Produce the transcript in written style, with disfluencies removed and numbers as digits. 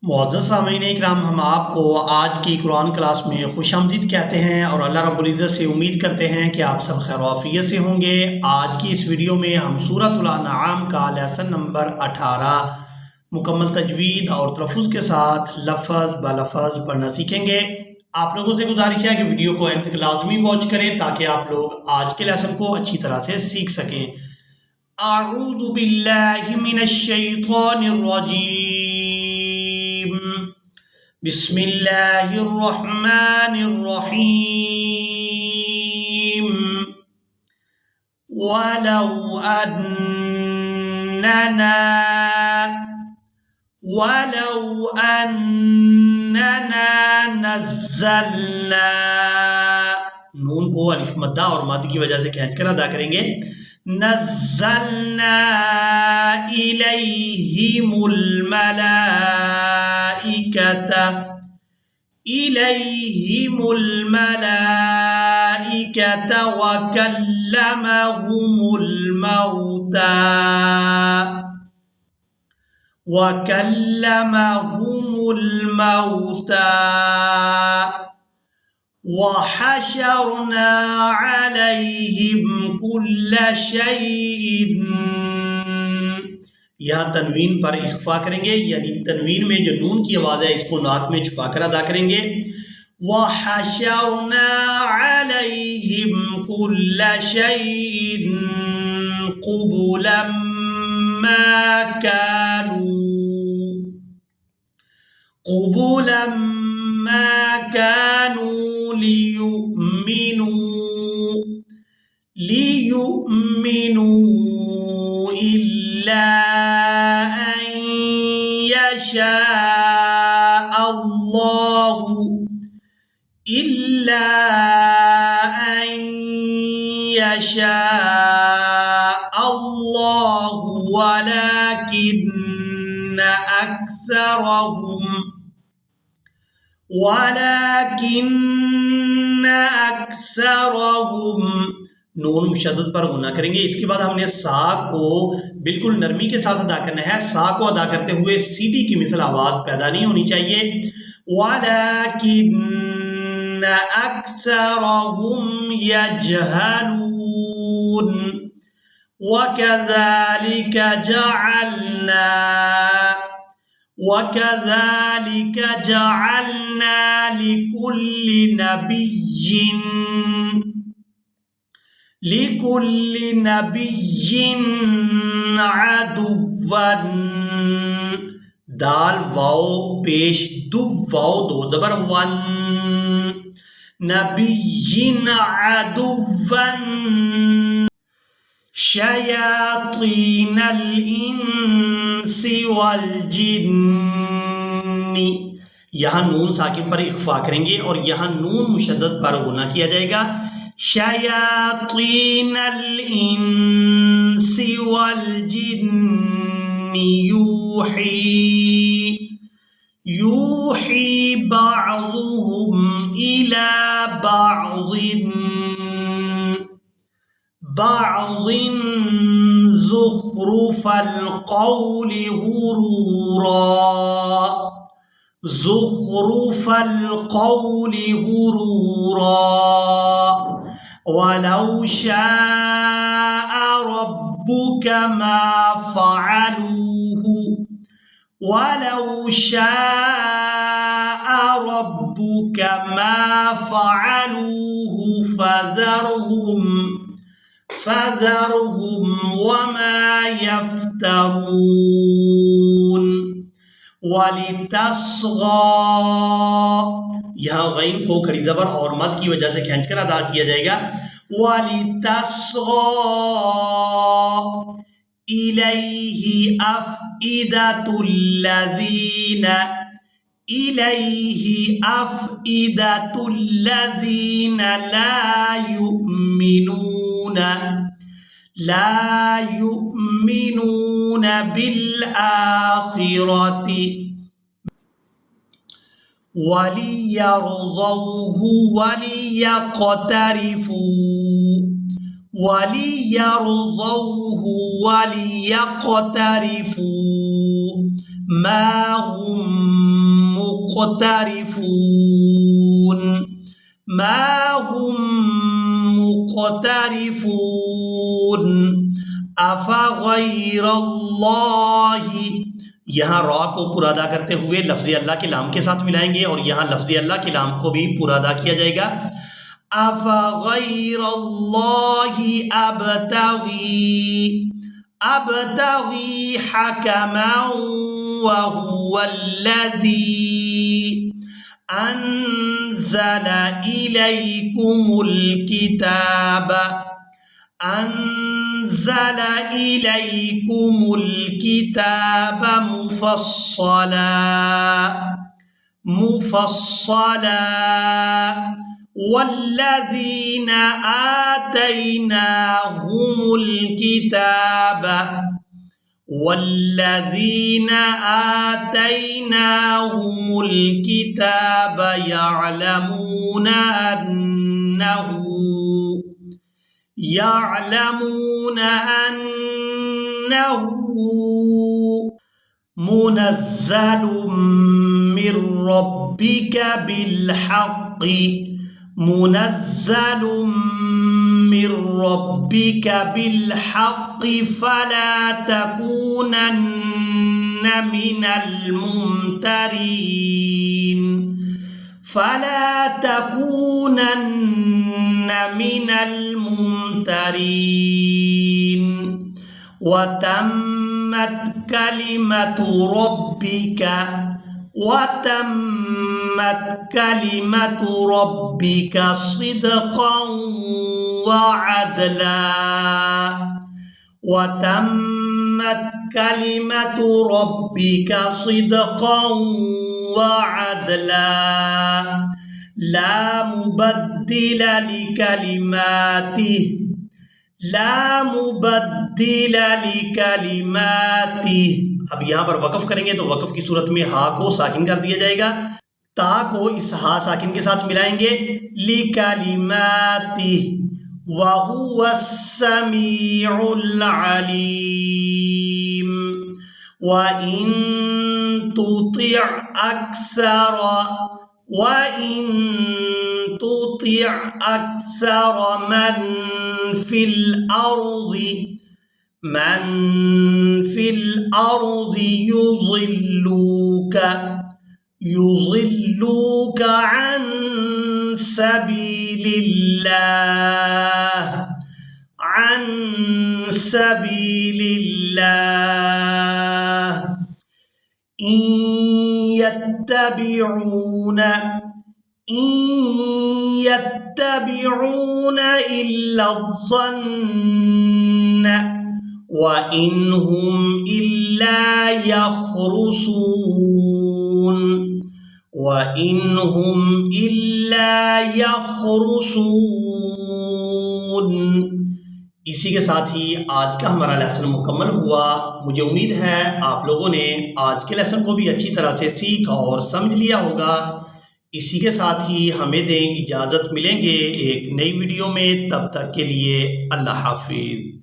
मुअज़्ज़ज़ सामीन इकराम, हम आपको आज की कुरान क्लास में खुशामदीद कहते हैं और अल्लाह रब्बुल इज़्ज़त से उम्मीद करते हैं कि आप सब खैर आफियत से होंगे। आज की इस वीडियो में हम सूरतुल अनआम का लेसन नंबर 18 मुकम्मल तजवीद और तलफ़्फ़ुज़ के साथ लफ़्ज़ ब लफ़्ज़ पढ़ना सीखेंगे। आप लोगों से गुजारिश है कि वीडियो को एंड तक लाज़मी वॉच करें ताकि आप लोग आज के लेसन को अच्छी तरह से सीख सकें। अऊज़ु बिल्लाहि मिनश शैतानिर रजीम। बिस्मिल्लाहिर्रहमानिर्रहीम। वलौ अन्नना वलौ अन्नना नज़्ज़लना, नून को अलिफ मद्दा और मद की वजह से खींच कर अदा करेंगे। नज़्ज़लना इलैहिमुल मलाइकता व कल्लमहुमुल मौता वहशरना अलैहिम कुल्ल शैइन। यहाँ तनवीन पर इख्फा करेंगे, यानी तनवीन में जो नून की आवाज़ है इसको नाक में छुपाकर अदा करेंगे। वहशरना अलैहिम कुल्ल शैइन क़ुबुलन मा कानू लियुमिनू इल्ला अन यशा अल्लाहु वलाकिन्न अक्सरहुम, नून मुशद्दद पर गुना करेंगे। इसके बाद हमने सा को बिल्कुल नरमी के साथ अदा करना है। सा को अदा करते हुए सीधी की मिसल आवाज पैदा नहीं होनी चाहिए। वलाकिन्न अक्सरहुम यजहलून वकज़ालिक जअलना लिकुल्लि नबिय्यिन अदुव्वन, दाल वाओ पेश दु वाओ दो ज़बर वन, नबिय्यिन अदुव्वन शयातीनल इंसी वल जिन्नी। यहाँ नून साकिन पर इख्फा करेंगे और यहाँ नून मुशद्दद पर गुना किया जाएगा। शयातीनल इंसी वल जिन्नी यूही बअज़ुहुम इला बअज़िन ज़ुख़्रुफ़ल क़ौलि गुरूरा वलौ शाअ रब्बुक मा फ़अलूहु फ़ज़रहुम वमा यफ्तरून। वलितस्ग़ा, यहाँ गैन को खड़ी ज़बर और मद की वजह से खींचकर अदा किया जाएगा। वलितस्ग़ा इलैहि अफ़इदतुल्लज़ीन ला युमिनून बिल आखिरति वलियरज़ौहु वलियक़तरिफू मा हुम मुक़तरिफ़ून, मा हुम मुक़तरिफ़ून, अफ़ग़ैरल्लाहि। यहाँ रॉ को पूरा अदा करते हुए लफ्ज़ अल्लाह के लाम के साथ मिलाएंगे और यहाँ लफ्ज़ अल्लाह के लाम को भी पूरा अदा किया जाएगा। अफ़ग़ैरल्लाहि अब्तग़ी हकमन व हुवल्लज़ी अंज़ल इलैकुमुल किताब मुफ़स्सला वल्लज़ीना आतैनाहुमुल किताब यअलमून अन्नहु मुनज़्ज़लुम मिर रब्बिका बिल्हक़्क़ि फला तकूनन्न मिनल मुमतरीन वतम्मत कलिमतु रब्बिका सिद्क़न वअदला ला मुबद्दिल लिकलिमातिही। अब यहाँ पर वक़फ़ करेंगे तो वक़फ़ की सूरत में हा को साकिन कर दिया जाएगा, ता को इस हा साकिन के साथ मिलाएंगे, लिकलिमातिही व हुवस्समीउल अलीम। व इन तुति' अक्सर मन फिल अर्दि युज़िल्लूक अन सबीलिल्लाह इन यत्तबिऊन इल्ला ज़न्न व इन हुम इल्ला यख़रुसून। इसी के साथ ही आज का हमारा लेसन मुकम्मल हुआ। मुझे उम्मीद है आप लोगों ने आज के लेसन को भी अच्छी तरह से सीख और समझ लिया होगा। इसी के साथ ही हमें दें इजाज़त, मिलेंगे एक नई वीडियो में, तब तक के लिए अल्लाह हाफिज़।